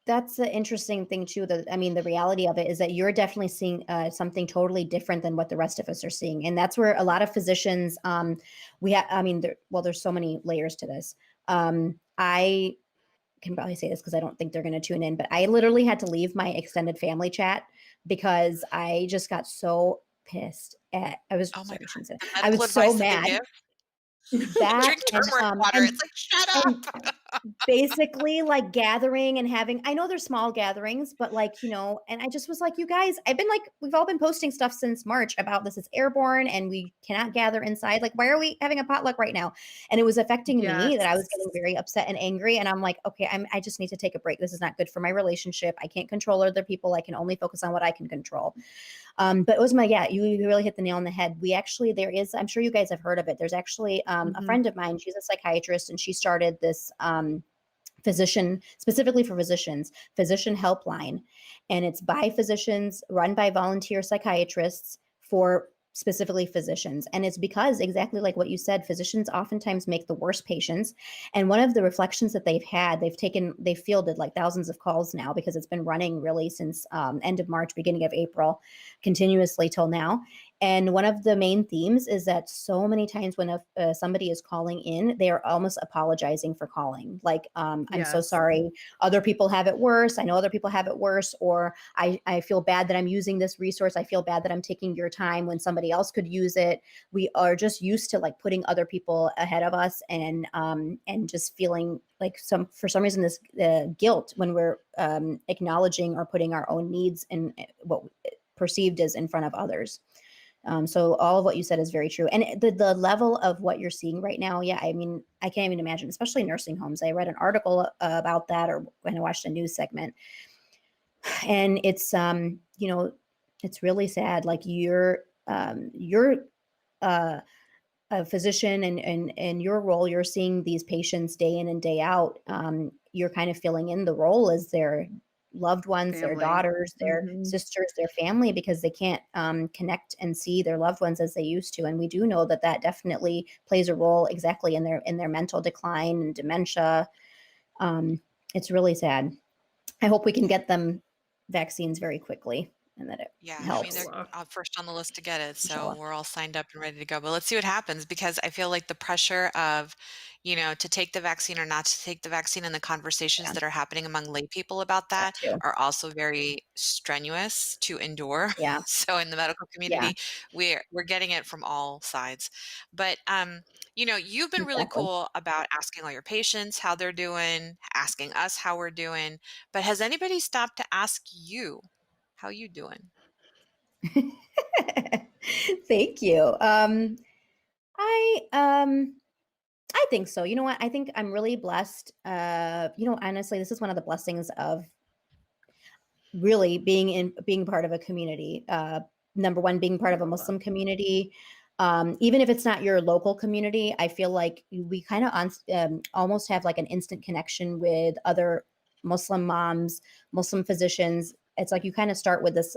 that's the interesting thing too. The reality of it is that you're definitely seeing something totally different than what the rest of us are seeing. And that's where a lot of physicians, there's so many layers to this. I can probably say this because I don't think they're going to tune in, but I literally had to leave my extended family chat because I just got so pissed I was so mad. Drink turmeric water. It's like, shut up. Basically like gathering and having, I know they're small gatherings, but like, and I just was like, you guys, we've all been posting stuff since March about this is airborne and we cannot gather inside. Like, why are we having a potluck right now? And it was affecting me that I was getting very upset and angry. And I'm like, okay, I just need to take a break. This is not good for my relationship. I can't control other people. I can only focus on what I can control. But Uzma, you really hit the nail on the head. I'm sure you guys have heard of it. There's actually a friend of mine, she's a psychiatrist, and she started this specifically for physicians, physician helpline. And it's by physicians, run by volunteer psychiatrists for specifically physicians. And it's because exactly like what you said, physicians oftentimes make the worst patients. And one of the reflections that they've had, they've fielded like thousands of calls now because it's been running really since end of March, beginning of April, continuously till now. And one of the main themes is that so many times when somebody is calling in, they are almost apologizing for calling. Like, I'm so Yes. sorry. Other people have it worse. I know other people have it worse. Or I feel bad that I'm using this resource. I feel bad that I'm taking your time when somebody else could use it. We are just used to like putting other people ahead of us, and just feeling like for some reason this guilt when we're acknowledging or putting our own needs in what perceived as in front of others. So all of what you said is very true. And the level of what you're seeing right now, yeah, I mean, I can't even imagine, especially nursing homes. I read an article about that, or when I watched a news segment, and it's it's really sad. Like you're uh, a physician, and your role, you're seeing these patients day in and day out. You're kind of filling in the role as their loved ones, their Family. daughters, their Mhm. sisters, their family, because they can't connect and see their loved ones as they used to. And we do know that that definitely plays a role exactly in their mental decline and dementia. It's really sad. I hope we can get them vaccines very quickly, and that it Yeah, I mean, helps. they're first on the list to get it, so Inshallah. we're all signed up and ready to go. But let's see what happens, because I feel like the pressure of, to take the vaccine or not to take the vaccine, and the conversations Yeah, that are happening among lay people about that that too. are also very strenuous to endure. Yeah, So in the medical yeah, community, we're getting it from all sides. But you've been really exactly. cool about asking all your patients how they're doing, asking us how we're doing. But has anybody stopped to ask you how you doing? Thank you. I I think so. You know what? I think I'm really blessed. Honestly, this is one of the blessings of really being part of a community. Number one, being part of a Muslim community. Even if it's not your local community, I feel like we kind of almost have like an instant connection with other Muslim moms, Muslim physicians. It's like you kind of start with this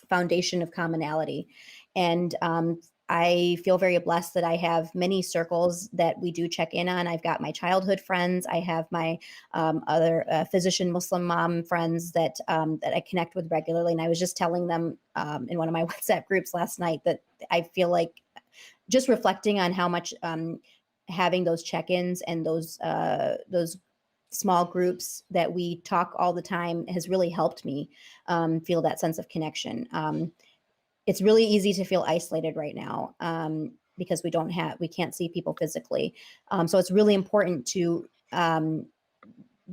foundation of commonality. And I feel very blessed that I have many circles that we do check in on. I've got my childhood friends. I have my other physician Muslim mom friends that I connect with regularly. And I was just telling them in one of my WhatsApp groups last night that I feel like, just reflecting on how much having those check-ins and those small groups that we talk all the time has really helped me feel that sense of connection. It's really easy to feel isolated right now because we can't see people physically. So it's really important to,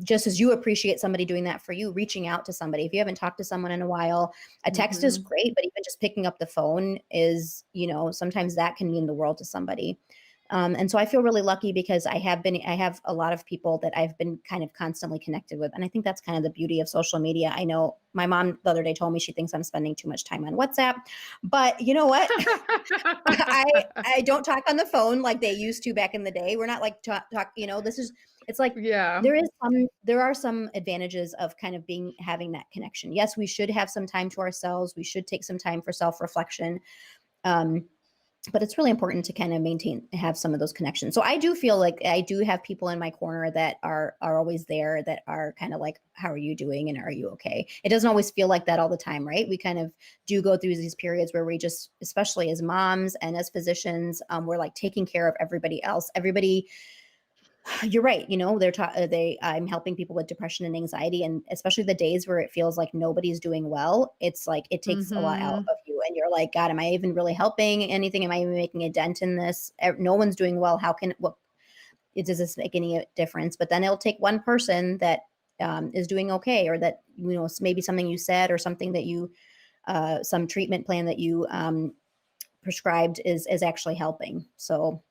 just as you appreciate somebody doing that for you, reaching out to somebody. If you haven't talked to someone in a while, a text is great, but even just picking up the phone is, sometimes that can mean the world to somebody. And so I feel really lucky because I have a lot of people that I've been kind of constantly connected with. And I think that's kind of the beauty of social media. I know my mom the other day told me she thinks I'm spending too much time on WhatsApp, but you know what? I don't talk on the phone like they used to back in the day. We're not like talk, it's like, Yeah. there are some advantages of kind of having that connection. Yes, we should have some time to ourselves. We should take some time for self-reflection. But it's really important to kind of have some of those connections. So I do feel like I do have people in my corner that are always there, that are kind of like, how are you doing? And are you okay? It doesn't always feel like that all the time, right? We kind of do go through these periods where we just, especially as moms and as physicians, we're like taking care of everybody else. You're right. I'm helping people with depression and anxiety, and especially the days where it feels like nobody's doing well. It's like, it takes a lot out of you, and you're like, God, am I even really helping anything? Am I even making a dent in this? No one's doing well. Does this make any difference? But then it'll take one person that is doing okay, or that, maybe something you said, or something that you, some treatment plan that you prescribed is actually helping. So,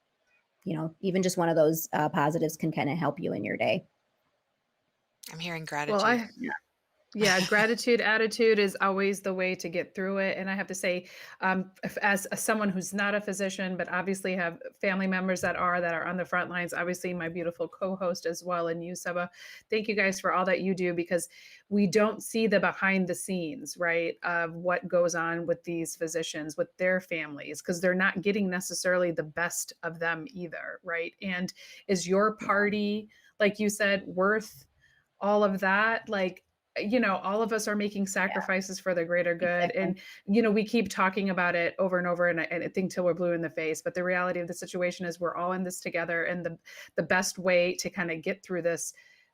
even just one of those positives can kind of help you in your day. I'm hearing Well, gratitude. yeah, gratitude attitude is always the way to get through it. And I have to say, as someone who's not a physician, but obviously have family members that are on the front lines, obviously my beautiful co-host as well, and you, Saba, thank you guys for all that you do, because we don't see the behind the scenes, right, of what goes on with these physicians, with their families, because they're not getting necessarily the best of them either, right? And is your party, like you said, worth all of that? Like, all of us are making sacrifices for the greater good. exactly. And we keep talking about it over and over, and I think till we're blue in the face. But the reality of the situation is we're all in this together. And the best way to kind of get through this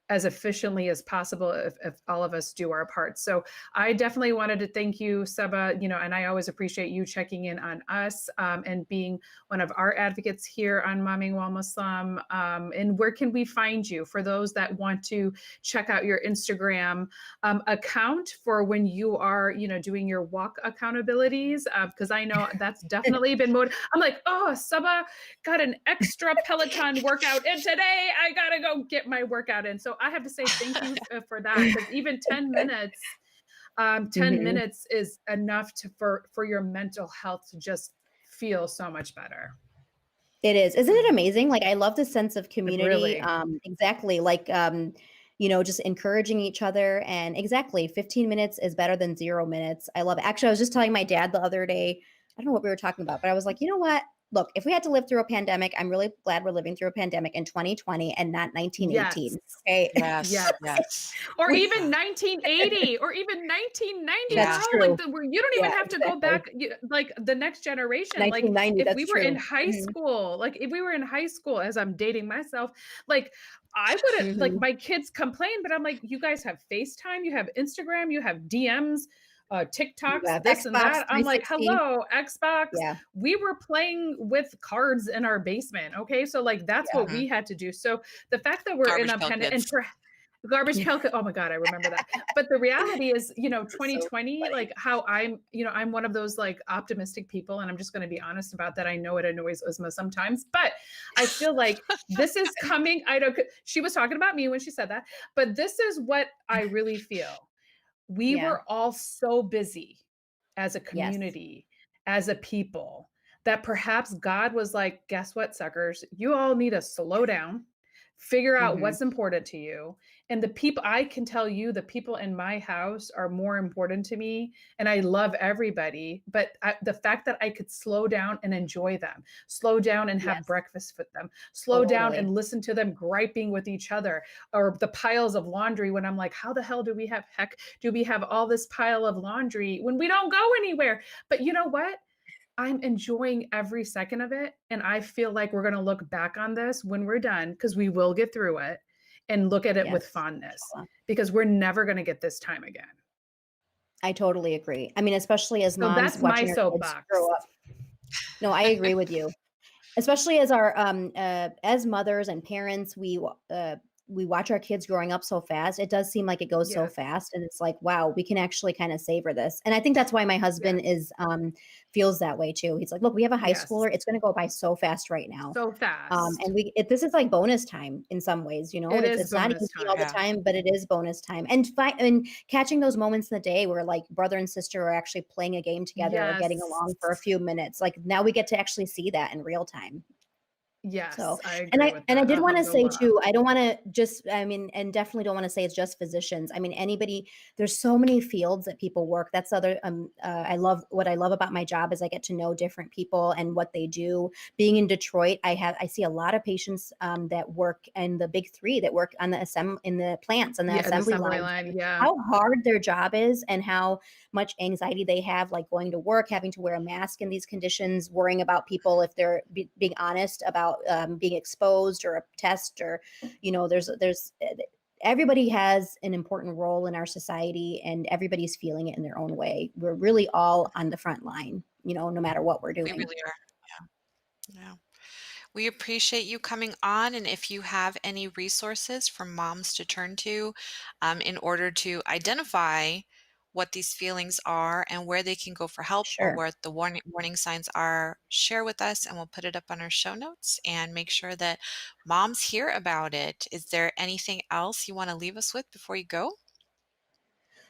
as efficiently as possible if all of us do our part. So I definitely wanted to thank you, Saba, and I always appreciate you checking in on us, and being one of our advocates here on Momming While Muslim. And where can we find you for those that want to check out your Instagram account for when you are, doing your walk accountabilities? Because I know that's definitely been I'm like, oh, Saba got an extra Peloton workout, and today I gotta go get my workout in. So I have to say thank you for that, because even 10 minutes, 10 Mhm. minutes is enough for your mental health to just feel so much better. It is. Isn't it amazing? Like, I love the sense of community. Really. Exactly. Like, just encouraging each other. And exactly, 15 minutes is better than 0 minutes. I love it. Actually, I was just telling my dad the other day, I don't know what we were talking about, but I was like, you know what? Look, if we had to live through a pandemic, I'm really glad we're living through a pandemic in 2020 and not 1918. Yes. Okay. Yes. Yes. Yes. Or even 1980 or even 1990, That's Yeah. like true. where you don't even Yeah, have to go exactly. back, like the next generation. Like 1990, if we that's were in true. high Mhm. school, as I'm dating myself, like I wouldn't, like Mhm. my kids complain, but I'm like, you guys have FaceTime, you have Instagram, you have DMs, You TikToks, have this and Xbox that. I'm like, 360. hello, Xbox. Yeah. We were playing with cards in our basement. Okay. So like that's Yeah. what Mhm. we had to do. So the fact that we're in Garbage a Pail pandemic, and Kids. Garbage Pail oh my God, I remember that. But the reality is, It's so 2020, funny. like how I'm one of those like optimistic people, and I'm just going to be honest about that. I know it annoys Uzma sometimes, but I feel like this is coming. I don't, she was talking about me when she said that, but this is what I really feel. We Yeah. were all so busy as a Yes. community, as a people, that perhaps God was like, guess what, suckers? You all need to slow down, figure out Mhm. what's important to you. And the people, I can tell you, the people in my house are more important to me. And I love everybody. But the fact that I could slow down and enjoy them, slow down and have Yes. breakfast with them, slow down Totally. and listen to them griping with each other, or the piles of laundry when I'm like, how the hell do we have all this pile of laundry when we don't go anywhere? But you know what? I'm enjoying every second of it. And I feel like we're going to look back on this when we're done, because we will get through it, and look at it with Yes. fondness, Inshallah. because we're never going to get this time again. I totally agree. I mean, especially as So moms that's my watching our kids soapbox. grow up. No, I agree with you. Especially as our as mothers and parents, we watch our kids growing up so fast. It does seem like it goes so Yes. fast, and it's like, wow, we can actually kind of savor this. And I think that's why my husband Yes. is feels that way too. He's like, look, we have a high Yes. schooler. It's going to go by so fast right now. So fast. And this is like bonus time in some ways, It is it's not bonus easy all the Yeah. time. time, but it is bonus time. And catching those moments in the day where like brother and sister are actually playing a game together or getting Yes. along for a few minutes. Like now we get to actually see that in real time. So, Yes. I and agree I with and I that. did want to say Alhamdulillah. too, I don't want to just, I mean, and definitely don't want to say it's just physicians. I mean, anybody, there's so many fields that people work. That's other, what I love about my job is I get to know different people and what they do. Being in Detroit, I see a lot of patients that work in the big three, that work on in the plants and the Yeah. An assembly assembly lines, line. and Yeah. how hard their job is and how much anxiety they have, like going to work, having to wear a mask in these conditions, worrying about people if they're being honest about being exposed or a test, or there's everybody has an important role in our society, and everybody's feeling it in their own way. We're really all on the front line, no matter what we're We doing. really are. Yeah. Yeah. We appreciate you coming on. And if you have any resources for moms to turn to in order to identify what these feelings are and where they can go for help, or Sure. what the warning signs are, share with us and we'll put it up on our show notes and make sure that moms hear about it. Is there anything else you want to leave us with before you go?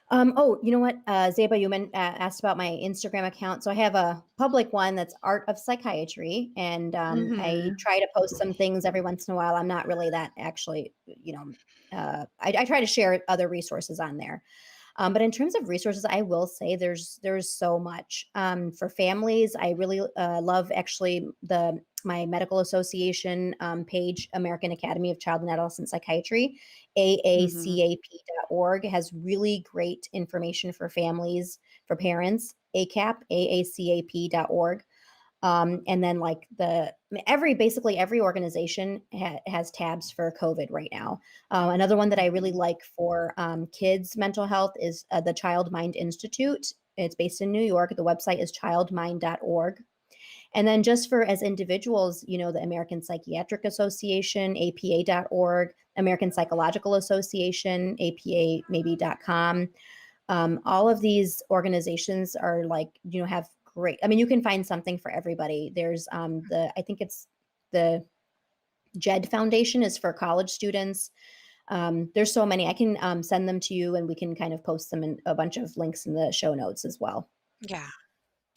Oh, you know what, Zeba, you asked about my Instagram account. So I have a public one that's Art of Psychiatry, and I Hmm. try to post some things every once in a while. I'm not really that actually, I try to share other resources on there. But in terms of resources, I will say there's so much for families. I really love actually my medical association page, American Academy of Child and Adolescent Psychiatry, Mhm. aacap.org, has really great information for families, for parents. aacap.org. And then like basically every organization has tabs for COVID right now. Another one that I really Mhm. like for kids' mental health is the Child Mind Institute. It's based in New York. The website is childmind.org. And then just for as individuals, the American Psychiatric Association, apa.org, American Psychological Association, apa.com. All of these organizations are have great, I mean, you can find something for everybody. There's I think it's the JED Foundation is for college students. There's so many. I can send them to you and we can kind of post them in a bunch of links in the show notes as well. Yeah.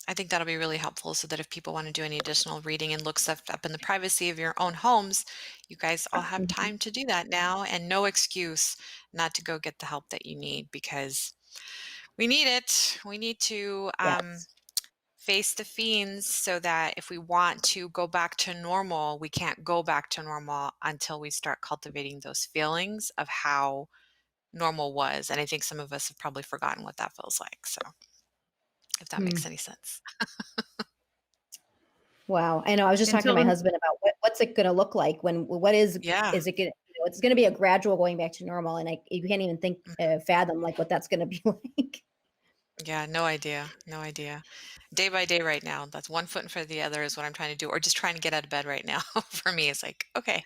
I think that'll be really helpful so that if people want to do any additional reading and look stuff up in the privacy of your own homes, you guys all have Mhm. time to do that now and no excuse not to go get the help that you need because we need it. We need to Yes. face the fiends so that if we want to go back to normal, we can't go back to normal until we start cultivating those feelings of how normal was. And I think some of us have probably forgotten what that feels like. So if that Hmm. makes any sense. Wow. I know. I was just talking to Until my the husband about what's it going to look like what Yeah. is it going to, it's going to be a gradual going back to normal. And you can't even fathom like what that's going to be like. Yeah, no idea. No idea. Day by day right now. That's one foot in front of the other is what I'm trying to do, or just trying to get out of bed right now. For me, it's like, okay,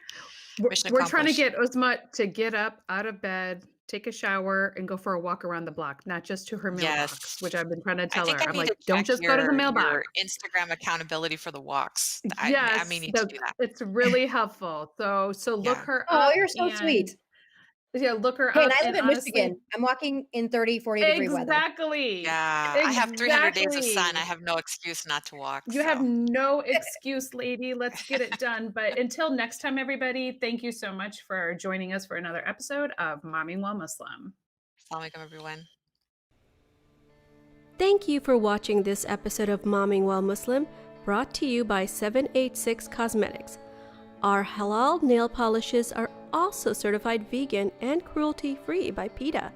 mission we're trying to accomplished. get Uzma to get up out of bed, take a shower, and go for a walk around the block, not just to her mailbox, which Yes. I've been trying to I tell think her. I I'm need to like, "Don't check just go to the mailbox." your Instagram accountability for the walks. I may Yes, need to do that. it's really helpful. So look Yeah. her Oh, up you're so and sweet. yeah, look her Hey, and up, I live and in honestly Michigan. I'm walking in 30, 40-degree weather. exactly, Yeah. I have 300 days of sun. I exactly. have no excuse not to walk. You have So, no excuse, lady. Let's get it done. But until next time, everybody, thank you so much for joining us for another episode of Momming Muslim. Assalamu alaikum, everyone. Thank you for watching this episode of Mommyingwhilemuslim, brought to you by 786 Cosmetics. Our halal nail polishes are also certified vegan and cruelty-free by PETA.